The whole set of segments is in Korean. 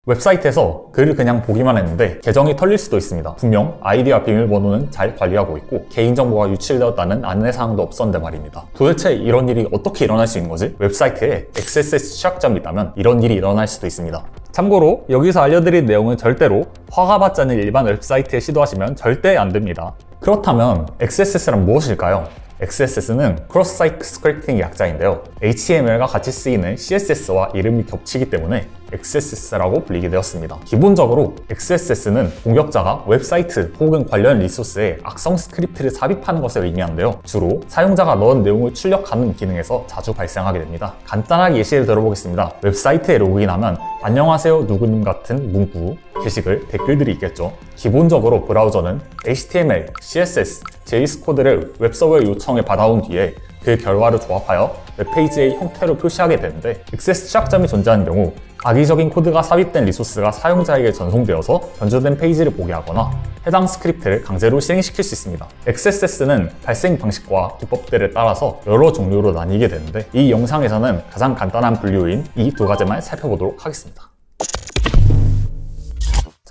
웹사이트에서 글을 그냥 보기만 했는데 계정이 털릴 수도 있습니다. 분명 아이디와 비밀번호는 잘 관리하고 있고 개인정보가 유출되었다는 안내사항도 없었는데 말입니다. 도대체 이런 일이 어떻게 일어날 수 있는 거지? 웹사이트에 XSS 취약점이 있다면 이런 일이 일어날 수도 있습니다. 참고로 여기서 알려드린 내용은 절대로 허가받지 않은 일반 웹사이트에 시도하시면 절대 안 됩니다. 그렇다면 XSS란 무엇일까요? XSS는 크로스 사이트 스크립팅의 약자인데요. HTML과 같이 쓰이는 CSS와 이름이 겹치기 때문에 XSS라고 불리게 되었습니다. 기본적으로 XSS는 공격자가 웹사이트 혹은 관련 리소스에 악성 스크립트를 삽입하는 것을 의미하는데요. 주로 사용자가 넣은 내용을 출력하는 기능에서 자주 발생하게 됩니다. 간단하게 예시를 들어보겠습니다. 웹사이트에 로그인하면 안녕하세요 누구님 같은 문구, 게시글, 댓글들이 있겠죠. 기본적으로 브라우저는 HTML, CSS, JS 코드를 웹서버의 요청을 받아온 뒤에 그 결과를 조합하여 웹페이지의 형태로 표시하게 되는데 XSS 취약점이 존재하는 경우 악의적인 코드가 삽입된 리소스가 사용자에게 전송되어서 변조된 페이지를 보게 하거나 해당 스크립트를 강제로 실행시킬 수 있습니다. XSS는 발생 방식과 기법들에 따라서 여러 종류로 나뉘게 되는데 이 영상에서는 가장 간단한 분류인 이 두 가지만 살펴보도록 하겠습니다.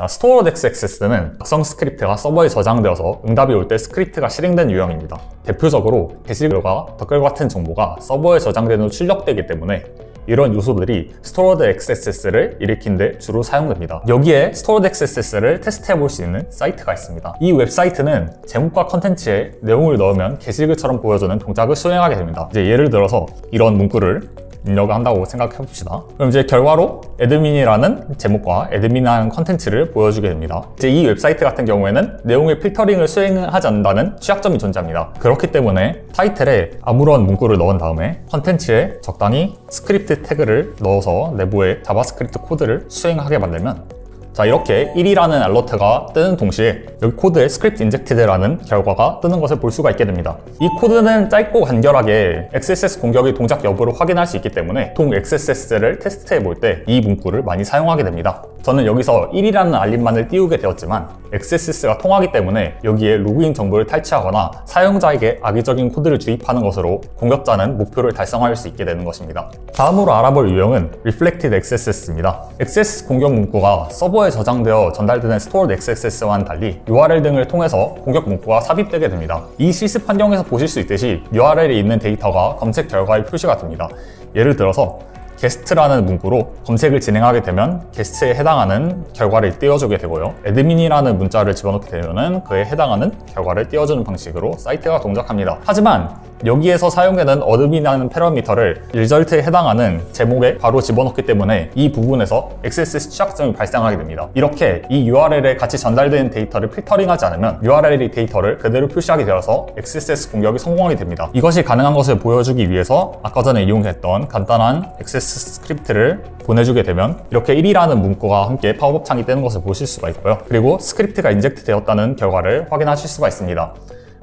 스토어드 XSS는 악성 스크립트가 서버에 저장되어서 응답이 올 때 스크립트가 실행된 유형입니다. 대표적으로 게시글과 댓글 같은 정보가 서버에 저장된 후 출력되기 때문에 이런 요소들이 스토어드 XSS를 일으킨 데 주로 사용됩니다. 여기에 스토어드 XSS를 테스트해 볼 수 있는 사이트가 있습니다. 이 웹사이트는 제목과 컨텐츠에 내용을 넣으면 게시글처럼 보여주는 동작을 수행하게 됩니다. 예를 들어서 이런 문구를 입력을 한다고 생각해 봅시다. 그럼 결과로 애드민이라는 제목과 애드민이라는 컨텐츠를 보여주게 됩니다. 이 웹사이트 같은 경우에는 내용의 필터링을 수행하지 않는다는 취약점이 존재합니다. 그렇기 때문에 타이틀에 아무런 문구를 넣은 다음에 컨텐츠에 적당히 스크립트 태그를 넣어서 내부에 자바스크립트 코드를 수행하게 만들면 이렇게 1이라는 알러트가 뜨는 동시에 여기 코드에 스크립트 인젝티드라는 결과가 뜨는 것을 볼 수가 있게 됩니다. 이 코드는 짧고 간결하게 XSS 공격의 동작 여부를 확인할 수 있기 때문에 보통 XSS를 테스트해 볼 때 이 문구를 많이 사용하게 됩니다. 저는 여기서 1이라는 알림만을 띄우게 되었지만 XSS가 통하기 때문에 여기에 로그인 정보를 탈취하거나 사용자에게 악의적인 코드를 주입하는 것으로 공격자는 목표를 달성할 수 있게 되는 것입니다. 다음으로 알아볼 유형은 Reflected XSS입니다. XSS 공격 문구가 서버에 저장되어 전달되는 Stored XSS와는 달리 URL 등을 통해서 공격 문구가 삽입되게 됩니다. 이 실습 환경에서 보실 수 있듯이 URL에 있는 데이터가 검색 결과에 표시가 됩니다. 예를 들어서 게스트라는 문구로 검색을 진행하게 되면 게스트에 해당하는 결과를 띄워주게 되고요. 애드민이라는 문자를 집어넣게 되면 그에 해당하는 결과를 띄워주는 방식으로 사이트가 동작합니다. 하지만 여기에서 사용되는 어드민이라는 패러미터를 리절트에 해당하는 제목에 바로 집어넣기 때문에 이 부분에서 XSS 취약점이 발생하게 됩니다. 이렇게 이 URL에 같이 전달되는 데이터를 필터링하지 않으면 URL 데이터를 그대로 표시하게 되어서 XSS 공격이 성공하게 됩니다. 이것이 가능한 것을 보여주기 위해서 아까 전에 이용했던 간단한 XSS 스크립트를 보내주게 되면 이렇게 1이라는 문구가 함께 팝업 창이 뜨는 것을 보실 수가 있고요. 그리고 스크립트가 인젝트 되었다는 결과를 확인하실 수가 있습니다.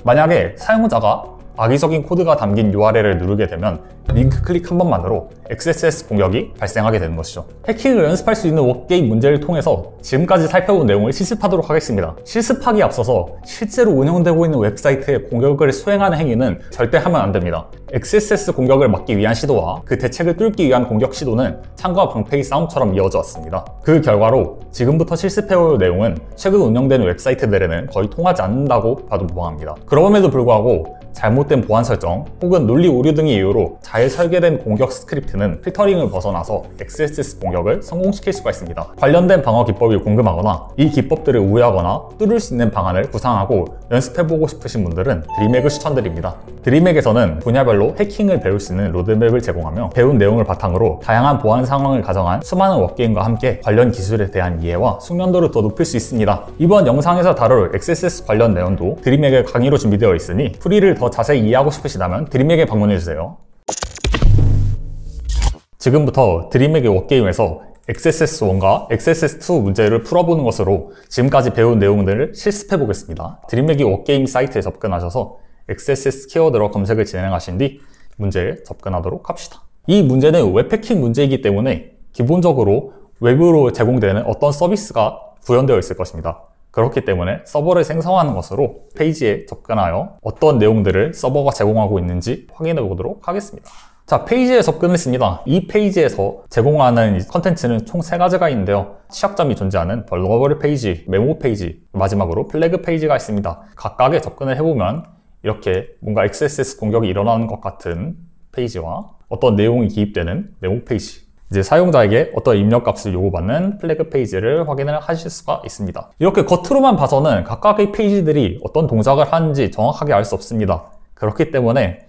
만약에 사용자가 악의적인 코드가 담긴 URL을 누르게 되면 링크 클릭 한 번만으로 XSS 공격이 발생하게 되는 것이죠. 해킹을 연습할 수 있는 워게임 문제를 통해서 지금까지 살펴본 내용을 실습하도록 하겠습니다. 실습하기에 앞서서 실제로 운영되고 있는 웹사이트에 공격을 수행하는 행위는 절대 하면 안 됩니다. XSS 공격을 막기 위한 시도와 그 대책을 뚫기 위한 공격 시도는 창과 방패의 싸움처럼 이어져 왔습니다. 그 결과로 지금부터 실습해올 내용은 최근 운영되는 웹사이트들에는 거의 통하지 않는다고 봐도 무방합니다. 그럼에도 불구하고 잘못된 보안 설정 혹은 논리 오류 등의 이유로 잘 설계된 공격 스크립트는 필터링을 벗어나서 XSS 공격을 성공시킬 수가 있습니다. 관련된 방어 기법이 궁금하거나 이 기법들을 우회하거나 뚫을 수 있는 방안을 구상하고 연습해보고 싶으신 분들은 드림액을 추천드립니다. 드림액에서는 분야별로 해킹을 배울 수 있는 로드맵을 제공하며 배운 내용을 바탕으로 다양한 보안 상황을 가정한 수많은 워게임과 함께 관련 기술에 대한 이해와 숙련도를 더 높일 수 있습니다. 이번 영상에서 다룰 XSS 관련 내용도 드림액의 강의로 준비되어 있으니 풀이를 더 자세히 이해하고 싶으시다면 드림액에 방문해주세요. 지금부터 드림액의 워게임에서 XSS1과 XSS2 문제를 풀어보는 것으로 지금까지 배운 내용들을 실습해 보겠습니다. 드림액의 워게임 사이트에 접근하셔서 XSS 키워드로 검색을 진행하신 뒤 문제에 접근하도록 합시다. 이 문제는 웹해킹 문제이기 때문에 기본적으로 외부로 제공되는 어떤 서비스가 구현되어 있을 것입니다. 그렇기 때문에 서버를 생성하는 것으로 페이지에 접근하여 어떤 내용들을 서버가 제공하고 있는지 확인해 보도록 하겠습니다. 자, 페이지에 접근했습니다. 이 페이지에서 제공하는 컨텐츠는 총 3가지가 있는데요. 취약점이 존재하는 벌너러블 페이지, 메모 페이지, 마지막으로 플래그 페이지가 있습니다. 각각에 접근을 해보면 이렇게 뭔가 XSS 공격이 일어나는 것 같은 페이지와 어떤 내용이 기입되는 메모 페이지, 이제 사용자에게 어떤 입력값을 요구받는 플래그 페이지를 확인을 하실 수가 있습니다. 이렇게 겉으로만 봐서는 각각의 페이지들이 어떤 동작을 하는지 정확하게 알 수 없습니다. 그렇기 때문에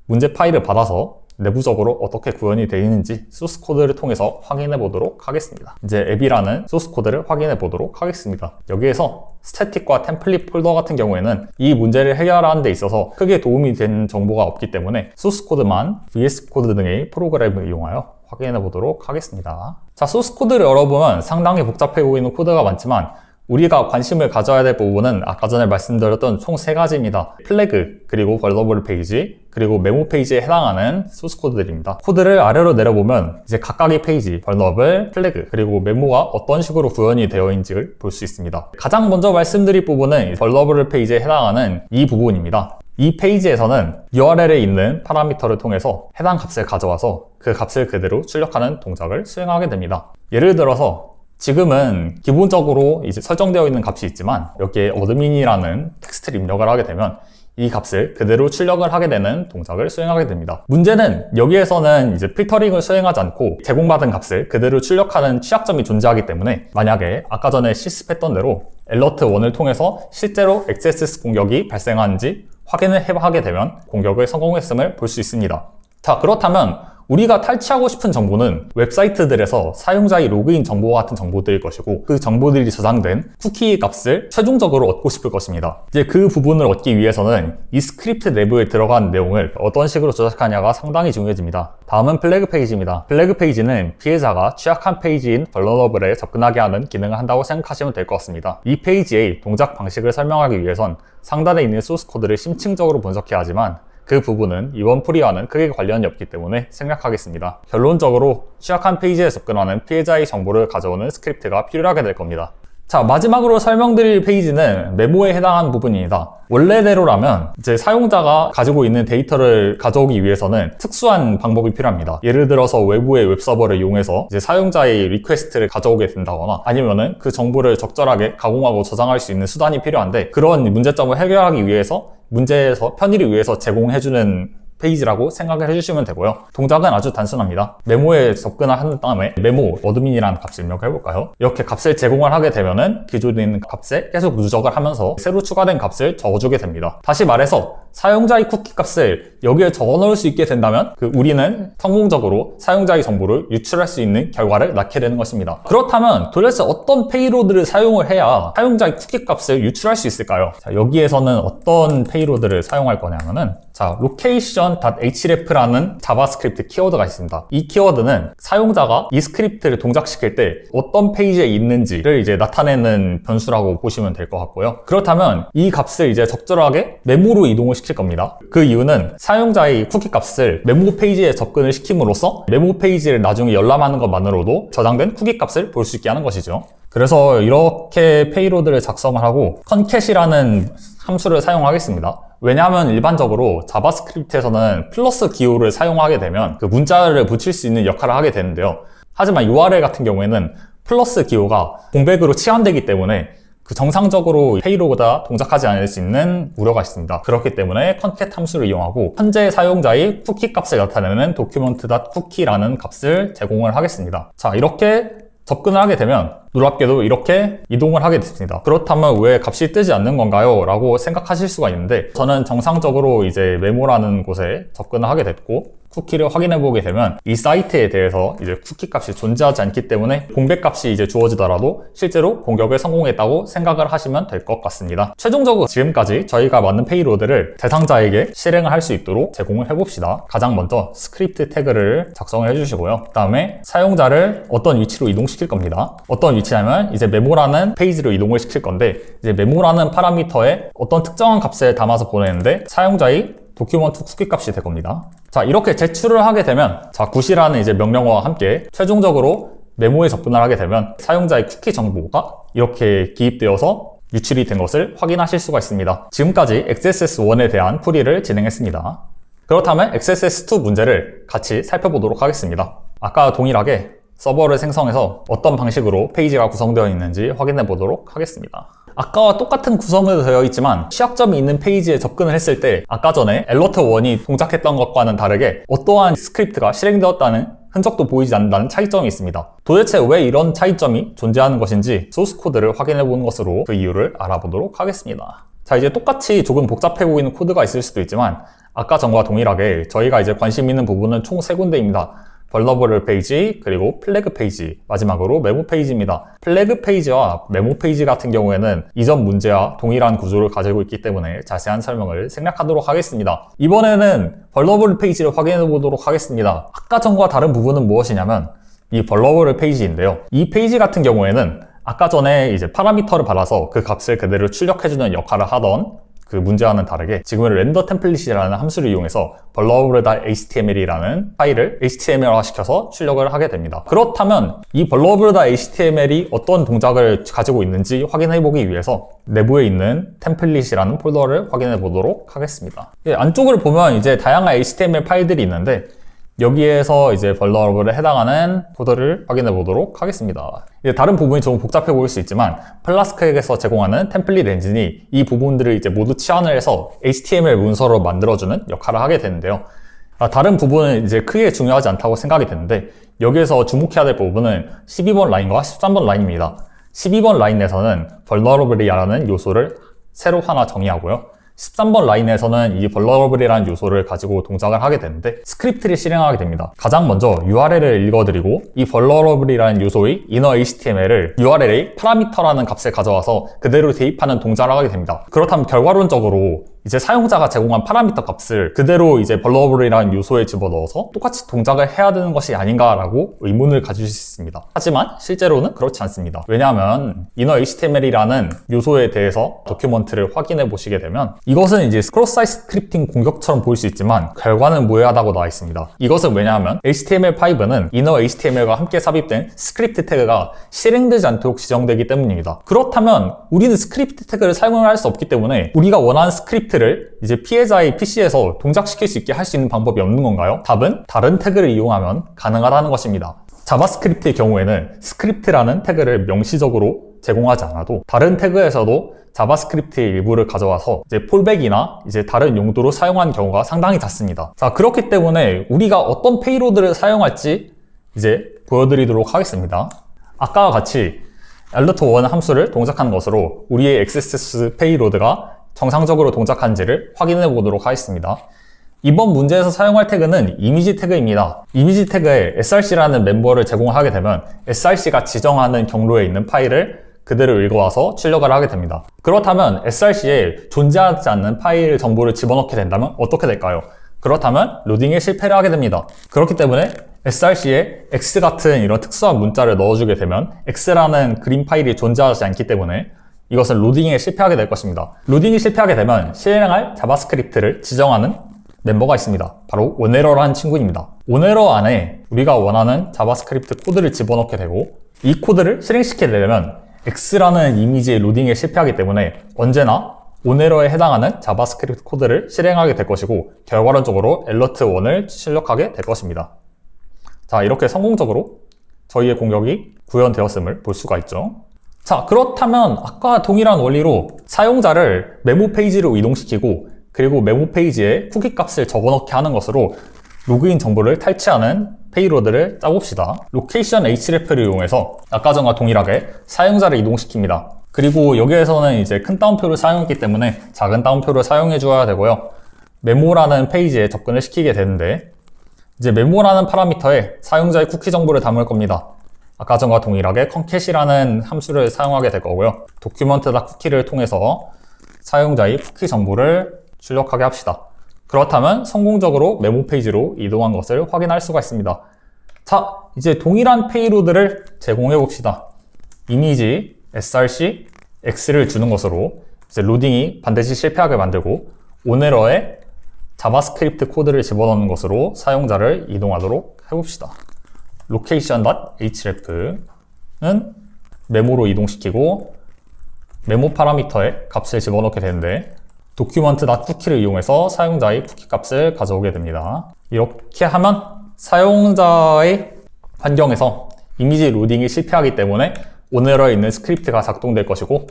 문제 파일을 받아서 내부적으로 어떻게 구현이 되어 있는지 소스 코드를 통해서 확인해 보도록 하겠습니다. 이제 앱이라는 소스 코드를 확인해 보도록 하겠습니다. 여기에서 스태틱과 템플릿 폴더 같은 경우에는 이 문제를 해결하는 데 있어서 크게 도움이 되는 정보가 없기 때문에 소스 코드만 VS 코드 등의 프로그램을 이용하여 확인해 보도록 하겠습니다. 자, 소스 코드를 열어보면 상당히 복잡해 보이는 코드가 많지만 우리가 관심을 가져야 될 부분은 아까 전에 말씀드렸던 총 3가지입니다. 플래그, 그리고 벌너러블 페이지, 그리고 메모 페이지에 해당하는 소스 코드들입니다. 코드를 아래로 내려보면 이제 각각의 페이지, 벌너러블, 플래그, 그리고 메모가 어떤 식으로 구현이 되어 있는지를 볼 수 있습니다. 가장 먼저 말씀드릴 부분은 벌너러블 페이지에 해당하는 이 부분입니다. 이 페이지에서는 URL에 있는 파라미터를 통해서 해당 값을 가져와서 그 값을 그대로 출력하는 동작을 수행하게 됩니다. 예를 들어서 지금은 기본적으로 이제 설정되어 있는 값이 있지만 여기에 어드민이라는 텍스트를 입력을 하게 되면 이 값을 그대로 출력을 하게 되는 동작을 수행하게 됩니다. 문제는 여기에서는 이제 필터링을 수행하지 않고 제공받은 값을 그대로 출력하는 취약점이 존재하기 때문에 만약에 아까 전에 실습했던 대로 alert 1을 통해서 실제로 XSS 공격이 발생하는지 확인을 하게 되면 공격을 성공했음을 볼 수 있습니다. 자, 그렇다면 우리가 탈취하고 싶은 정보는 웹사이트들에서 사용자의 로그인 정보와 같은 정보들일 것이고 그 정보들이 저장된 쿠키 값을 최종적으로 얻고 싶을 것입니다. 이제 그 부분을 얻기 위해서는 이 스크립트 내부에 들어간 내용을 어떤 식으로 조작하냐가 상당히 중요해집니다. 다음은 플래그 페이지입니다. 플래그 페이지는 피해자가 취약한 페이지인 벌너러블에 접근하게 하는 기능을 한다고 생각하시면 될 것 같습니다. 이 페이지의 동작 방식을 설명하기 위해선 상단에 있는 소스 코드를 심층적으로 분석해야 하지만 그 부분은 이번 풀이와는 크게 관련이 없기 때문에 생략하겠습니다. 결론적으로 취약한 페이지에 접근하는 피해자의 정보를 가져오는 스크립트가 필요하게 될 겁니다. 자, 마지막으로 설명드릴 페이지는 메모에 해당하는 부분입니다. 원래대로라면 이제 사용자가 가지고 있는 데이터를 가져오기 위해서는 특수한 방법이 필요합니다. 예를 들어서 외부의 웹서버를 이용해서 이제 사용자의 리퀘스트를 가져오게 된다거나 아니면은 그 정보를 적절하게 가공하고 저장할 수 있는 수단이 필요한데 그런 문제점을 해결하기 위해서 문제에서 편의를 위해서 제공해주는 페이지라고 생각을 해주시면 되고요. 동작은 아주 단순합니다. 메모에 접근을 한 다음에 메모 어드민이라는 값을 입력해 볼까요? 이렇게 값을 제공을 하게 되면은 기존에 있는 값에 계속 누적을 하면서 새로 추가된 값을 적어주게 됩니다. 다시 말해서 사용자의 쿠키 값을 여기에 적어 넣을 수 있게 된다면 우리는 성공적으로 사용자의 정보를 유출할 수 있는 결과를 낳게 되는 것입니다. 그렇다면 도대체 어떤 페이로드를 사용을 해야 사용자의 쿠키 값을 유출할 수 있을까요? 자, 여기에서는 어떤 페이로드를 사용할 거냐면은 자, location.href라는 자바스크립트 키워드가 있습니다. 이 키워드는 사용자가 이 스크립트를 동작시킬 때 어떤 페이지에 있는지를 이제 나타내는 변수라고 보시면 될 것 같고요. 그렇다면 이 값을 이제 적절하게 메모로 이동을 시킬 겁니다. 그 이유는 사용자의 쿠키 값을 메모 페이지에 접근을 시킴으로써 메모 페이지를 나중에 열람하는 것만으로도 저장된 쿠키 값을 볼 수 있게 하는 것이죠. 그래서 이렇게 페이로드를 작성을 하고 concat 이라는 함수를 사용하겠습니다. 왜냐하면 일반적으로 자바스크립트에서는 플러스 기호를 사용하게 되면 그 문자를 붙일 수 있는 역할을 하게 되는데요. 하지만 URL 같은 경우에는 플러스 기호가 공백으로 치환되기 때문에 그 정상적으로 페이로드가 동작하지 않을 수 있는 우려가 있습니다. 그렇기 때문에 concat 함수를 이용하고 현재 사용자의 쿠키 값을 나타내는 document.cookie라는 값을 제공을 하겠습니다. 자, 이렇게 접근을 하게 되면 놀랍게도 이렇게 이동을 하게 됐습니다. 그렇다면 왜 값이 뜨지 않는 건가요? 라고 생각하실 수가 있는데 저는 정상적으로 이제 메모라는 곳에 접근을 하게 됐고 쿠키를 확인해 보게 되면 이 사이트에 대해서 이제 쿠키 값이 존재하지 않기 때문에 공백 값이 이제 주어지더라도 실제로 공격을 성공했다고 생각을 하시면 될 것 같습니다. 최종적으로 지금까지 저희가 만든 페이로드를 대상자에게 실행을 할 수 있도록 제공을 해봅시다. 가장 먼저 스크립트 태그를 작성을 해주시고요. 그 다음에 사용자를 어떤 위치로 이동시킬 겁니다. 어떤 위치냐면 이제 메모라는 페이지로 이동을 시킬 건데 이제 메모라는 파라미터에 어떤 특정한 값을 담아서 보내는데 사용자의 도큐먼트 쿠키 값이 될 겁니다. 자, 이렇게 제출을 하게 되면 자, 굿이라는 이제 명령어와 함께 최종적으로 메모에 접근을 하게 되면 사용자의 쿠키 정보가 이렇게 기입되어서 유출이 된 것을 확인하실 수가 있습니다. 지금까지 XSS1에 대한 풀이를 진행했습니다. 그렇다면 XSS2 문제를 같이 살펴보도록 하겠습니다. 아까 동일하게 서버를 생성해서 어떤 방식으로 페이지가 구성되어 있는지 확인해 보도록 하겠습니다. 아까와 똑같은 구성으로 되어 있지만 취약점이 있는 페이지에 접근을 했을 때 아까 전에 alert1이 동작했던 것과는 다르게 어떠한 스크립트가 실행되었다는 흔적도 보이지 않는다는 차이점이 있습니다. 도대체 왜 이런 차이점이 존재하는 것인지 소스 코드를 확인해 보는 것으로 그 이유를 알아보도록 하겠습니다. 자, 이제 똑같이 조금 복잡해 보이는 코드가 있을 수도 있지만 아까 전과 동일하게 저희가 이제 관심 있는 부분은 총 3군데입니다. 벌너블 페이지, 그리고 플래그 페이지, 마지막으로 메모 페이지입니다. 플래그 페이지와 메모 페이지 같은 경우에는 이전 문제와 동일한 구조를 가지고 있기 때문에 자세한 설명을 생략하도록 하겠습니다. 이번에는 벌너블 페이지를 확인해 보도록 하겠습니다. 아까 전과 다른 부분은 무엇이냐면 이 벌너블 페이지인데요. 이 페이지 같은 경우에는 아까 전에 이제 파라미터를 받아서 그 값을 그대로 출력해주는 역할을 하던 그 문제와는 다르게 지금은 렌더 템플릿이라는 함수를 이용해서 vulnerable.html이라는 파일을 HTML화 시켜서 출력을 하게 됩니다. 그렇다면 이 vulnerable.html이 어떤 동작을 가지고 있는지 확인해 보기 위해서 내부에 있는 템플릿이라는 폴더를 확인해 보도록 하겠습니다. 안쪽을 보면 이제 다양한 HTML 파일들이 있는데 여기에서 이제 vulnerable에 해당하는 코드를 확인해 보도록 하겠습니다. 다른 부분이 조금 복잡해 보일 수 있지만 플라스크에서 제공하는 템플릿 엔진이 이 부분들을 이제 모두 치환을 해서 HTML 문서로 만들어주는 역할을 하게 되는데요. 다른 부분은 이제 크게 중요하지 않다고 생각이 되는데 여기에서 주목해야 될 부분은 12번 라인과 13번 라인입니다. 12번 라인에서는 vulnerable이라는 요소를 새로 하나 정의하고요. 13번 라인에서는 이 vulnerable이라는 요소를 가지고 동작을 하게 되는데 스크립트를 실행하게 됩니다. 가장 먼저 URL을 읽어드리고 이 vulnerable이라는 요소의 inner HTML을 URL의 파라미터라는 값을 가져와서 그대로 대입하는 동작을 하게 됩니다. 그렇다면 결과론적으로 이제 사용자가 제공한 파라미터 값을 그대로 이제 vulnerable이라는 요소에 집어넣어서 똑같이 동작을 해야 되는 것이 아닌가라고 의문을 가지실 수 있습니다. 하지만 실제로는 그렇지 않습니다. 왜냐하면 inner HTML이라는 요소에 대해서 도큐먼트를 확인해 보시게 되면 이것은 이제 크로스-사이트 스크립팅 공격처럼 보일 수 있지만 결과는 무해하다고 나와 있습니다. 이것은 왜냐하면 HTML5는 inner HTML과 함께 삽입된 스크립트 태그가 실행되지 않도록 지정되기 때문입니다. 그렇다면 우리는 스크립트 태그를 사용을 할 수 없기 때문에 우리가 원하는 스크립트를 이제 피해자의 PC에서 동작시킬 수 있게 할 수 있는 방법이 없는 건가요? 답은 다른 태그를 이용하면 가능하다는 것입니다. 자바스크립트의 경우에는 스크립트라는 태그를 명시적으로 제공하지 않아도 다른 태그에서도 자바스크립트의 일부를 가져와서 이제 폴백이나 이제 다른 용도로 사용하는 경우가 상당히 잦습니다. 자, 그렇기 때문에 우리가 어떤 페이로드를 사용할지 이제 보여드리도록 하겠습니다. 아까와 같이 alert1 함수를 동작하는 것으로 우리의 XSS 페이로드가 정상적으로 동작한지를 확인해 보도록 하겠습니다. 이번 문제에서 사용할 태그는 이미지 태그입니다. 이미지 태그에 src라는 멤버를 제공하게 되면 src가 지정하는 경로에 있는 파일을 그대로 읽어와서 출력을 하게 됩니다. 그렇다면 src에 존재하지 않는 파일 정보를 집어넣게 된다면 어떻게 될까요? 그렇다면 로딩에 실패를 하게 됩니다. 그렇기 때문에 src에 x 같은 이런 특수한 문자를 넣어주게 되면 x라는 그림 파일이 존재하지 않기 때문에 이것은 로딩에 실패하게 될 것입니다. 로딩이 실패하게 되면 실행할 자바스크립트를 지정하는 멤버가 있습니다. 바로 onError라는 친구입니다. onError 안에 우리가 원하는 자바스크립트 코드를 집어넣게 되고 이 코드를 실행시키게 되면 x라는 이미지의 로딩에 실패하기 때문에 언제나 onError에 해당하는 자바스크립트 코드를 실행하게 될 것이고 결과론적으로 alert1을 출력하게 될 것입니다. 자, 이렇게 성공적으로 저희의 공격이 구현되었음을 볼 수가 있죠. 자, 그렇다면 아까 동일한 원리로 사용자를 메모 페이지로 이동시키고 그리고 메모 페이지에 쿠키 값을 적어넣게 하는 것으로 로그인 정보를 탈취하는 페이로드를 짜봅시다. 로케이션 href를 이용해서 아까 전과 동일하게 사용자를 이동시킵니다. 그리고 여기에서는 이제 큰 따옴표를 사용했기 때문에 작은 따옴표를 사용해 줘야 되고요. 메모라는 페이지에 접근을 시키게 되는데 이제 메모라는 파라미터에 사용자의 쿠키 정보를 담을 겁니다. 아까 전과 동일하게 concate이라는 함수를 사용하게 될 거고요. document.cookie를 통해서 사용자의 쿠키 정보를 출력하게 합시다. 그렇다면 성공적으로 메모 페이지로 이동한 것을 확인할 수가 있습니다. 자, 이제 동일한 페이로드를 제공해 봅시다. 이미지 src x를 주는 것으로 이제 로딩이 반드시 실패하게 만들고 onError에 자바스크립트 코드를 집어넣는 것으로 사용자를 이동하도록 해봅시다. location.href는 메모로 이동시키고 메모 파라미터에 값을 집어넣게 되는데 document.cookie를 이용해서 사용자의 쿠키 값을 가져오게 됩니다. 이렇게 하면 사용자의 환경에서 이미지 로딩이 실패하기 때문에 온에러에 있는 스크립트가 작동될 것이고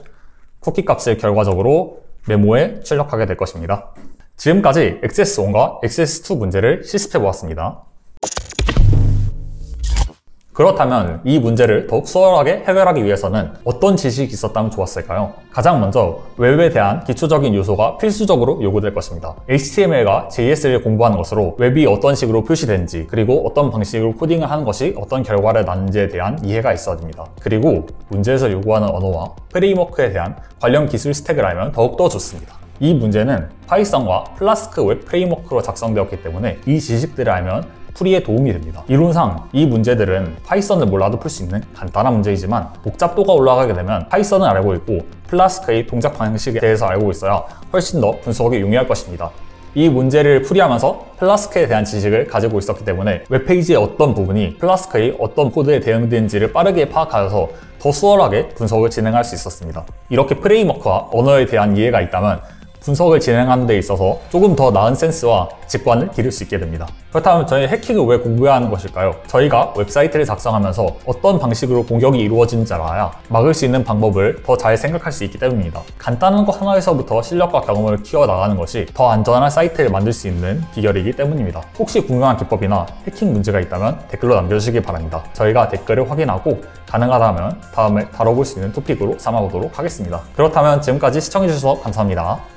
쿠키 값을 결과적으로 메모에 출력하게 될 것입니다. 지금까지 XS1과 XS2 문제를 실습해 보았습니다. 그렇다면 이 문제를 더욱 수월하게 해결하기 위해서는 어떤 지식이 있었다면 좋았을까요? 가장 먼저 웹에 대한 기초적인 요소가 필수적으로 요구될 것입니다. HTML과 JS를 공부하는 것으로 웹이 어떤 식으로 표시되는지 그리고 어떤 방식으로 코딩을 하는 것이 어떤 결과를 낳는지에 대한 이해가 있어야 됩니다. 그리고 문제에서 요구하는 언어와 프레임워크에 대한 관련 기술 스택을 알면 더욱더 좋습니다. 이 문제는 파이썬과 플라스크 웹 프레임워크로 작성되었기 때문에 이 지식들을 알면 풀이에 도움이 됩니다. 이론상 이 문제들은 파이썬을 몰라도 풀 수 있는 간단한 문제이지만 복잡도가 올라가게 되면 파이썬을 알고 있고 플라스크의 동작 방식에 대해서 알고 있어야 훨씬 더 분석이 용이할 것입니다. 이 문제를 풀이하면서 플라스크에 대한 지식을 가지고 있었기 때문에 웹페이지의 어떤 부분이 플라스크의 어떤 코드에 대응되는지를 빠르게 파악하여서 더 수월하게 분석을 진행할 수 있었습니다. 이렇게 프레임워크와 언어에 대한 이해가 있다면 분석을 진행하는 데 있어서 조금 더 나은 센스와 직관을 기를 수 있게 됩니다. 그렇다면 저희 해킹을 왜 공부해야 하는 것일까요? 저희가 웹사이트를 작성하면서 어떤 방식으로 공격이 이루어지는지 알아야 막을 수 있는 방법을 더 잘 생각할 수 있기 때문입니다. 간단한 것 하나에서부터 실력과 경험을 키워나가는 것이 더 안전한 사이트를 만들 수 있는 비결이기 때문입니다. 혹시 궁금한 기법이나 해킹 문제가 있다면 댓글로 남겨주시기 바랍니다. 저희가 댓글을 확인하고 가능하다면 다음에 다뤄볼 수 있는 토픽으로 삼아보도록 하겠습니다. 그렇다면 지금까지 시청해주셔서 감사합니다.